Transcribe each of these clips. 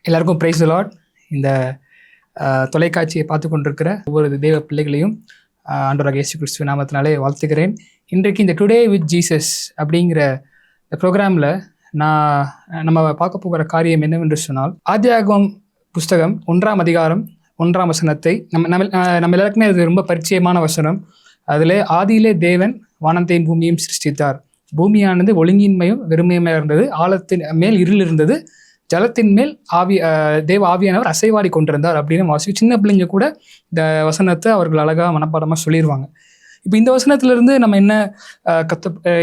எல்லாருக்கும் praise the Lord. இந்த தொலைக்காட்சியை பார்த்து கொண்டிருக்கிற ஒவ்வொரு தேவ பிள்ளைகளையும் ஆண்டவராகிய இயேசு கிறிஸ்துவின் நாமத்தினாலே வாழ்த்துகிறேன். இன்றைக்கு இந்த டுடே வித் ஜீசஸ் அப்படிங்கிற இந்த ப்ரோக்ராமில் நம்ம பார்க்க போகிற காரியம் என்னவென்று சொன்னால், ஆதியாகமம் புஸ்தகம் 1ஆம் அதிகாரம் 1ஆம் வசனத்தை நம்ம எல்லாருக்குமே அது ரொம்ப பரிச்சயமான வசனம். அதில் ஆதியிலே தேவன் வானத்தையும் பூமியையும் சிருஷ்டித்தார். பூமியானது ஒழுங்கின்மையும் வெறுமையுமாக இருந்தது, ஆழத்தின் மேல் இருள் இருந்தது, ஜலத்தின் மேல் தேவ ஆவியானவர் அசைவாடி கொண்டிருந்தார் அப்படின்னு சின்ன பிள்ளைங்க கூட இந்த வசனத்தை அவர்கள் அழகாக மனப்பாடமாக சொல்லிடுவாங்க. இப்போ இந்த வசனத்திலிருந்து நம்ம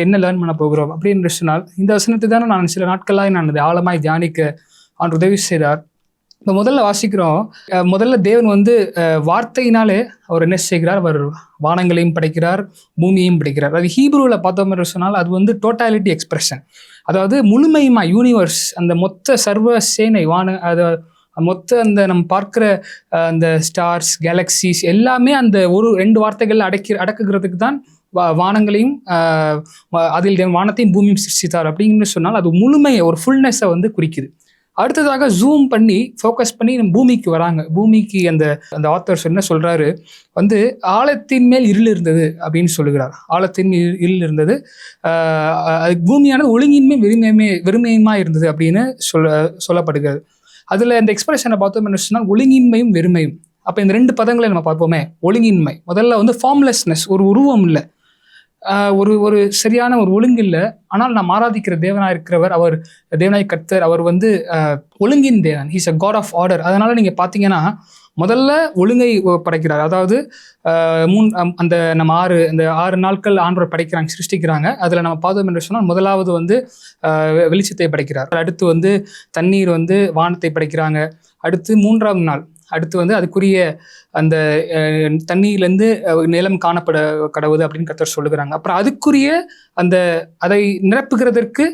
என்ன லேர்ன் பண்ண போகிறோம் அப்படின்னு சொன்னால், இந்த வசனத்தை தானே நான் சில நாட்களாக நான் ஆழமாய் தியானிக்க அவர் உதவி செய்தார். இப்போ முதல்ல வாசிக்கிறோம், முதல்ல தேவன் வார்த்தையினாலே அவர் என்ன செய்கிறார்? அவர் வானங்களையும் படைக்கிறார், பூமியையும் படைக்கிறார். அது ஹீப்ரூவில் பார்த்தோம் என்று சொன்னால் அது டோட்டாலிட்டி எக்ஸ்பிரஷன், அதாவது முழுமையுமா யூனிவர்ஸ், அந்த மொத்த சர்வ சேனை அதை மொத்த அந்த நம்ம பார்க்குற அந்த ஸ்டார்ஸ் கேலக்சிஸ் எல்லாமே அந்த ஒரு 2 வார்த்தைகள் அடக்குகிறதுக்கு தான் வானங்களையும் அதில் வானத்தையும் பூமியும் சிருஷ்டித்தார் அப்படின்னு சொன்னால் அது முழுமையை ஒரு ஃபுல்னஸை குறிக்குது. அடுத்ததாக ஜூம் பண்ணி ஃபோக்கஸ் பண்ணி நம்ம பூமிக்கு வராங்க. பூமிக்கு அந்த ஆத்தர்ஸ் என்ன சொல்கிறாரு, ஆழத்தின் மேல் இருள் இருந்தது அப்படின்னு சொல்லுகிறார். ஆழத்தின் மேல் இருள் இருந்தது, பூமியானது ஒழுங்கின்மை வெறுமையுமா இருந்தது அப்படின்னு சொல்லப்படுகிறது. அதில் இந்த எக்ஸ்பிரஷனை பார்த்தோம் என்ன சொன்னால் ஒழுங்கின்மையும் வெறுமையும். அப்போ இந்த 2 பதங்களை நம்ம பார்ப்போமே. ஒழுங்கின்மை முதல்ல ஃபார்ம்லெஸ்னஸ், ஒரு உருவம் இல்லை, ஒரு சரியான ஒரு ஒழுங்கு இல்லை. ஆனால் நாம் ஆராதிக்கிற தேவனாக இருக்கிறவர், அவர் தேவனாய் கர்த்தர், அவர் ஒழுங்கின் தேவன். He's a God of order. அதனால நீங்கள் பார்த்தீங்கன்னா முதல்ல ஒழுங்கை படைக்கிறார். அதாவது நம்ம 6 நாட்கள் ஆண்டவர் படைக்கிறாங்க, சிருஷ்டிக்கிறாங்க. அதில் நம்ம பார்த்தோம் என்று சொன்னால் முதலாவது வெளிச்சத்தை படைக்கிறார். அடுத்து தண்ணீர் வானத்தை படைக்கிறாங்க. அடுத்து 3ஆம் நாள் அதுக்குரிய அந்த தண்ணியிலேருந்து நிலம் காணப்பட கடவுது அப்படின்னு கர்த்தர் சொல்லுகிறாங்க. அப்புறம் அதுக்குரிய அதை நிரப்புகிறதற்கு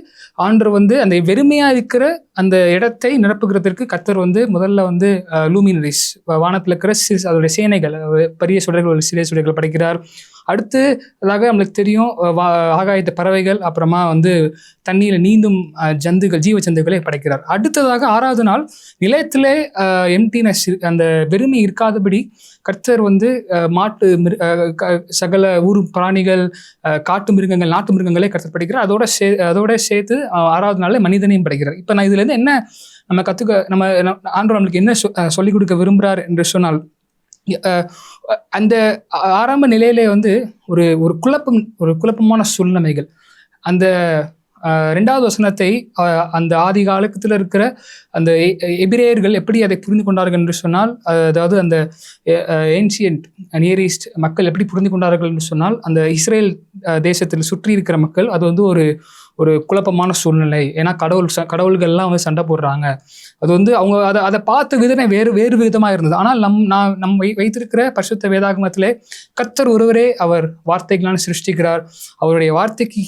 ஆண்டவர் அந்த வெறுமையாக இருக்கிற அந்த இடத்தை நிரப்புகிறதற்கு கர்த்தர் முதல்ல லூமினரிஸ், வானத்தில் இருக்கிற அதோடைய சேனைகள், பெரிய சுடர்கள், சிறிய சுடர்கள் படைக்கிறார். அடுத்ததாக நம்மளுக்கு தெரியும் ஆகாயத்து பறவைகள், அப்புறமா தண்ணியில் நீந்தும் ஜீவ ஜந்துக்களை படைக்கிறார். அடுத்ததாக 6ஆவது நாள் நிலையத்திலே எம்டினஸ், அந்த வெறுமை இருக்காதபடி கர்த்தர் மாட்டு சகல ஊர் பிராணிகள், காட்டு மிருகங்கள், நாட்டு மிருகங்களே கர்த்தர் படைக்கிறார். அதோட சேர்த்து 6ஆவது நாளில் மனிதனையும் படைக்கிறார். இப்போ நான் இதுலேருந்து என்ன நம்ம ஆண்டவர் நம்மளுக்கு என்ன சொல்லிக் கொடுக்க விரும்புகிறார் என்று சொன்னால், அந்த ஆரம்ப நிலையிலே ஒரு குழப்பமான சூழ்நிலைகள். அந்த 2ஆவது வசனத்தை அந்த ஆதி காலத்தில் இருக்கிற அந்த எபிரேயர்கள் எப்படி அதை புரிந்து கொண்டார்கள் என்று சொன்னால், அதாவது அந்த ஏன்ஷியன்ட் நியர் ஈஸ்ட் மக்கள் எப்படி புரிந்து கொண்டார்கள் என்று சொன்னால், அந்த இஸ்ரேல் தேசத்தில் சுற்றி இருக்கிற மக்கள் அது ஒரு குழப்பமான சூழ்நிலை. ஏன்னா கடவுள்கள்லாம் சண்டை போடுறாங்க. அது அவங்க அதை பார்த்த விதமே வேறு விதமாக இருந்தது. ஆனால் நம் வைத்திருக்கிற பரிசுத்த வேதாகமத்திலே கர்த்தர் ஒருவரே அவர் வார்த்தைகளால் சிருஷ்டிக்கிறார். அவருடைய வார்த்தைக்கு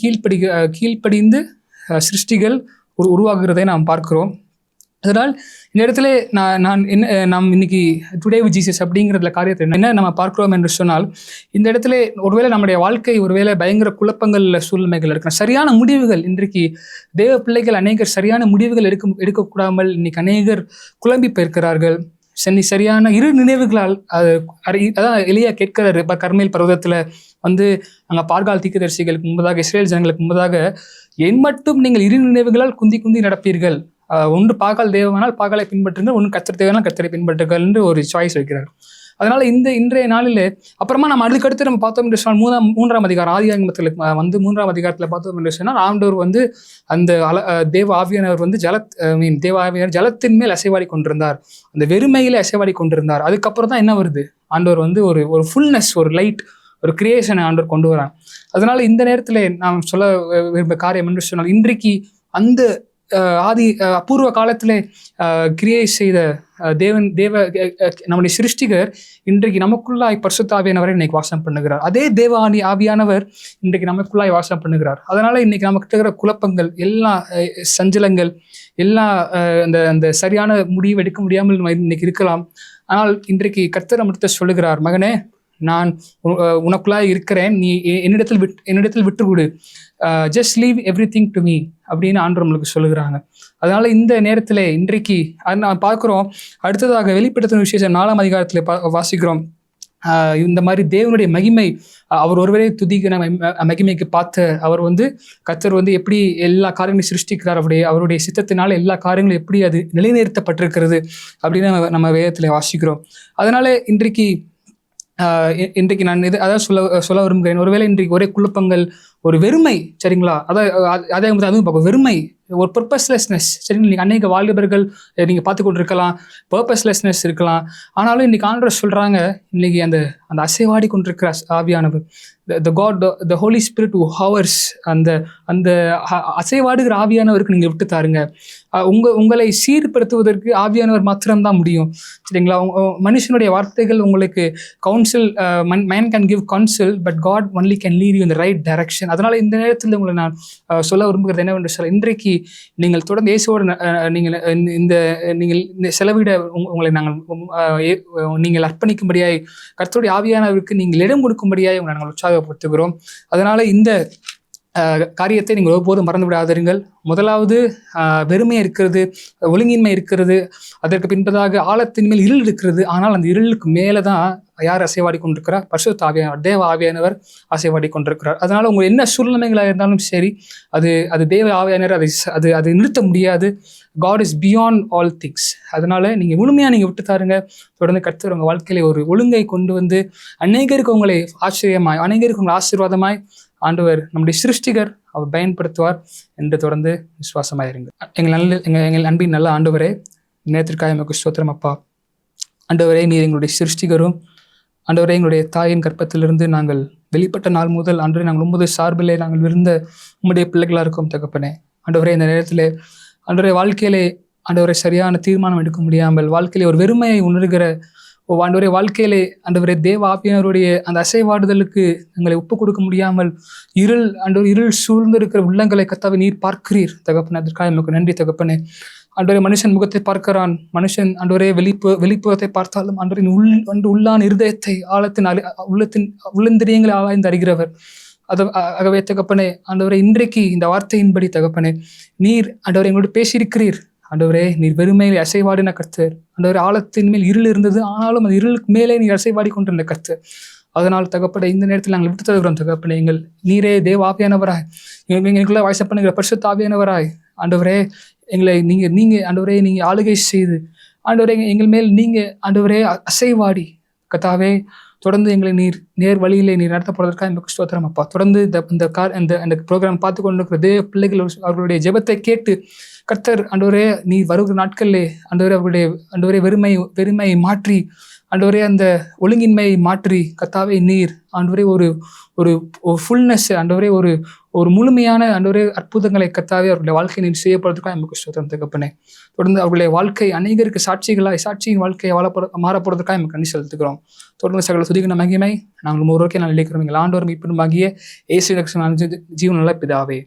கீழ்ப்படிந்து சிருஷ்டிகள் உருவாகுறதை நாம் பார்க்கிறோம். அதனால் இந்த இடத்துல நாம் இன்னைக்கு டுடே வித் ஜீசஸ் அப்படிங்கிறதுல காரியத்தை என்ன நம்ம பார்க்கிறோம் என்று சொன்னால், இந்த இடத்துல ஒருவேளை நம்முடைய வாழ்க்கை ஒருவேளை பயங்கர குழப்பங்கள் சூழ்நிலைகள் இருக்கிற சரியான முடிவுகள், இன்றைக்கு தேவ பிள்ளைகள் அநேகர் சரியான முடிவுகள் எடுக்கக்கூடாமல் இன்னைக்கு அநேகர் குழம்பி போயிருக்கிறார்கள். சரியான இரு நினைவுகளால் அதான் எலியா கேட்கிறாரு கர்மேல் பர்வதத்தில் அங்கே பார்கால் தீர்க்கதரிசிகளுக்கு முன்பதாக, இஸ்ரேல் ஜனங்களுக்கு முன்பதாக, என் மட்டும் நீங்கள் இரு நினைவுகளால் குந்தி நடப்பீர்கள். ஒன்று பாகால் தேவனால் பாகாலை பின்பற்றுங்கள், ஒன்று கர்த்தர் தேவனால் கர்த்தரை பின்பற்றுங்கள் என்று ஒரு சாய்ஸ் வைக்கிறார். அதனால இன்றைய நாளில் அப்புறமா நம்ம அதுக்கடுத்து நம்ம பார்த்தோம் என்று சொன்னால் 3ஆம் அதிகாரம் ஆதியாகமத்தில் 3ஆம் அதிகாரத்தில் பார்த்தோம் என்று சொன்னால் ஆண்டவர் அந்த தேவ ஆவியானவர் தேவ ஆவியானவர் ஜலத்தின் மேல் அசைவாடி கொண்டிருந்தார், அந்த வெறுமையிலே அசைவாடி கொண்டிருந்தார். அதுக்கப்புறம் தான் என்ன வருது, ஆண்டவர் ஒரு ஃபுல்னஸ், ஒரு லைட், ஒரு கிரியேஷனை ஆண்டவர் கொண்டு வராங்க. அதனால இந்த நேரத்தில் நாம் சொல்ல விரும்ப காரியம் என்று சொன்னால், இன்றைக்கு அந்த அபூர்வ காலத்திலே கிரியேட் செய்த நம்முடைய சிருஷ்டிகர் இன்றைக்கு நமக்குள்ளாய் பரிசுத்த ஆவியானவரை இன்னைக்கு வாசம் பண்ணுகிறார். அதே ஆவியானவர் இன்றைக்கு நமக்குள்ளாய் வாசம் பண்ணுகிறார். அதனால இன்னைக்கு நமக்கு இருக்கிற குழப்பங்கள், எல்லா சஞ்சலங்கள், எல்லா அந்த சரியான முடிவு எடுக்க முடியாமல் இன்னைக்கு இருக்கலாம். ஆனால் இன்றைக்கு கர்த்தர் நம்மிடத்தை சொல்லுகிறார், மகனே, நான் உனக்குள்ளாக இருக்கிறேன், நீ என்னிடத்தில் விட்டு கொடு, just leave every thing to me அப்படின்னு ஆண்டவர் நம்மளுக்கு சொல்லுகிறாங்க. அதனால இந்த நேரத்தில் இன்றைக்கு அது நான் பார்க்குறோம். அடுத்ததாக வெளிப்படுத்தின விசேஷம் 4ஆம் அதிகாரத்தில் வாசிக்கிறோம். இந்த மாதிரி தேவனுடைய மகிமை, அவர் ஒருவரே துதிக்கிற மகிமைக்கு பார்த்த அவர் கர்த்தர் எப்படி எல்லா காரியங்களையும் சிருஷ்டிக்கிறார், அவருடைய சித்தத்தினால எல்லா காரியங்களும் எப்படி அது நிலைநிறுத்தப்பட்டிருக்கிறது அப்படின்னு நம்ம வேதத்தில் வாசிக்கிறோம். அதனால இன்றைக்கு நான் அதான் சொல்ல விரும்புகிறேன். ஒருவேளை இன்றைக்கு ஒரே குழப்பங்கள், ஒரு வெறுமை, சரிங்களா? அதுவும் பார்ப்போம், வெறுமை, ஒரு பர்பஸ்லெஸ்னஸ். சரிங்களா? இன்னைக்கு அநேக வாலிபர்கள் நீங்கள் பார்த்து கொண்டு இருக்கலாம், பர்பஸ்லெஸ்னஸ் இருக்கலாம். ஆனாலும் இன்னைக்கு ஆண்டவர் சொல்கிறாங்க, இன்னைக்கு அந்த அசைவாடி கொண்டிருக்கிற ஆவியானவர், the Holy Spirit who hovers, அந்த அசைவாடுகிற ஆவியானவருக்கு நீங்கள் விட்டு தாருங்க. உங்களை சீர்படுத்துவதற்கு ஆவியானவர் மாத்திரம்தான் முடியும். சரிங்களா? மனுஷனுடைய வார்த்தைகள் உங்களுக்கு counsel, man can give counsel, but God only can lead you in the right direction. அதனால் இந்த நேரத்தில் உங்களை நான் சொல்ல விரும்புகிறது என்னவென்று சொல்ல, இன்றைக்கு நீங்கள் தொடர்ந்து இயேசுவோடு நீங்கள் செலவிட உங்களை நீங்கள் அர்ப்பணிக்கும்படியாய், கர்த்தருடைய ஆவியானவருக்கு நீங்கள் இடம் கொடுக்கும்படியாய் உங்களை நாங்கள் உற்சாகப்படுத்துகிறோம். அதனால் இந்த காரியத்தை நீங்கள் ஒருபோதும் மறந்து விடாதீர்கள். முதலாவது வெறுமை இருக்கிறது, ஒழுங்கின்மை இருக்கிறது. அதற்கு பின்பதாக ஆழத்தின் மேல் இருள் இருக்கிறது. ஆனால் அந்த இருளுக்கு மேலே தான் யார் அசைவாடி கொண்டிருக்கிறார்? பரிசுத்த ஆவியானவர், தேவ ஆவியானவர் அசைவாடி கொண்டிருக்கிறார். அதனால் உங்கள் என்ன சூழ்நிலைகளாக இருந்தாலும் சரி, அது தேவ ஆவியானவர் அதை நிறுத்த முடியாது. God is beyond all things. அதனால நீங்கள் முழுமையாக நீங்கள் விட்டு தாருங்க. தொடர்ந்து கர்த்தர் உங்கள் வாழ்க்கையில ஒரு ஒழுங்கை கொண்டு அநேகருக்கு உங்களை ஆச்சரியமாய், அநேகருக்கு உங்களை ஆசீர்வாதமாய் ஆண்டவர் நம்முடைய சிருஷ்டிகர் அவர் பயன்படுத்துவார் என்று தொடர்ந்து விசுவாசமாயிருங்க. எங்கள் அன்பின் நல்ல ஆண்டவரே, நேரத்திற்காக எங்களுக்கு ஸ்தோத்திரம் அப்பா. ஆண்டவரே, நீர் எங்களுடைய சிருஷ்டிகரும், ஆண்டவரே எங்களுடைய தாயின் கற்பத்திலிருந்து நாங்கள் வெளிப்பட்ட நாள் முதல் ஆண்டவரே நாங்கள் 9 சார்பிலே நாங்கள் இருந்த உம்முடைய பிள்ளைகளாக இருக்கோம் தகப்பனே. ஆண்டவரே, இந்த நேரத்தில் ஆண்டவரே வாழ்க்கையிலே ஆண்டவரை சரியான தீர்மானம் எடுக்க முடியாமல், வாழ்க்கையிலே ஒரு வெறுமையை உணர்கிற ஆண்டவரே, வாழ்க்கையிலே ஆண்டவரே தேவ ஆவியானவருடைய அந்த அசைவாடுதலுக்கு எங்களை ஒப்பு கொடுக்க முடியாமல் இருள் சூழ்ந்து இருக்கிற உள்ளங்களை கர்த்தாவே நீர் பார்க்கிறீர் தகப்பனே. அதற்காக எனக்கு நன்றி தகப்பனே. ஆண்டவரே, மனுஷன் முகத்தை பார்க்கிறான், மனுஷன் ஆண்டவரே வெளிப்புறத்தை பார்த்தாலும் ஆண்டவரின் உள்ளான இருதயத்தை, ஆழத்தின் உள்ளந்திரியங்களை ஆராய்ந்து அறிகிறவர். ஆகவே தகப்பனே, ஆண்டவரே இன்றைக்கு இந்த வார்த்தையின்படி தகப்பனே நீர் ஆண்டவரை எங்களோடு பேசியிருக்கிறீர். ஆண்டவரே, நீர் வெறுமையில் அசைவாடின கர்த்தர். ஆண்டவரே, ஆழத்தின் மேல் இருள் இருந்தது, ஆனாலும் அந்த இருளுக்கு மேலே நீர் அசைவாடி கொண்டிருந்த கர்த்தர். அதனால் தகப்பனே, இந்த நேரத்தில் நாங்கள் விட்டு தருகிறோம் தகப்பனே. நீரே தேவ ஆவியானவராய், எங்களுக்குள்ள வாய்ஸ் பண்ணுகிற பரிசுத்த ஆவியானவராய் ஆண்டவரே, எங்களை நீங்கள் ஆண்டவரே நீங்கள் ஆளுகை செய்து ஆண்டவரே எங்கள் மேல் நீங்கள் ஆண்டவரே அசைவாடி கர்த்தாவே தொடர்ந்து எங்களை நீர் நேர் வழியிலே நீர் நடத்தப்படுவதற்காக எனக்கு ஸ்தோத்திரம் அப்பா. தொடர்ந்து இந்த ப்ரோக்ராம் பார்த்து கொண்டிருக்கிற தேவ பிள்ளைகள் அவர்களுடைய ஜெபத்தை கேட்டு கர்த்தர் ஆண்டவரே நீர் வருகிற நாட்களிலே ஆண்டவரே வெறுமையை மாற்றி ஆண்டவரே அந்த ஒழுங்கின்மையை மாற்றி கர்த்தாவே நீர் ஆண்டவரே ஒரு ஃபுல்னஸ் ஆண்டவரே ஒரு முழுமையான ஆண்டவரே அற்புதங்களை கர்த்தாவே அவர்களுடைய வாழ்க்கை நீர் செய்யப்படுறதுக்காக நமக்கு ஸ்தோத்திரம் தகப்பனே. தொடர்ந்து அவர்களுடைய வாழ்க்கை அநேகருக்கு சாட்சியின் வாழ்க்கையை மாறப்படுறதுக்காக நமக்கு நன்றி செலுத்துகிறோம். தொடர்ந்து சகல துதிக்கிற மகிமை நாங்கள் ஒருவருக்கே நான் நினைக்கிறோம். எங்கள் ஆண்டவர் மீட்புமாகிய இயேசு ஜீவன் நல்ல பிதாவே,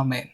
ஆமென்.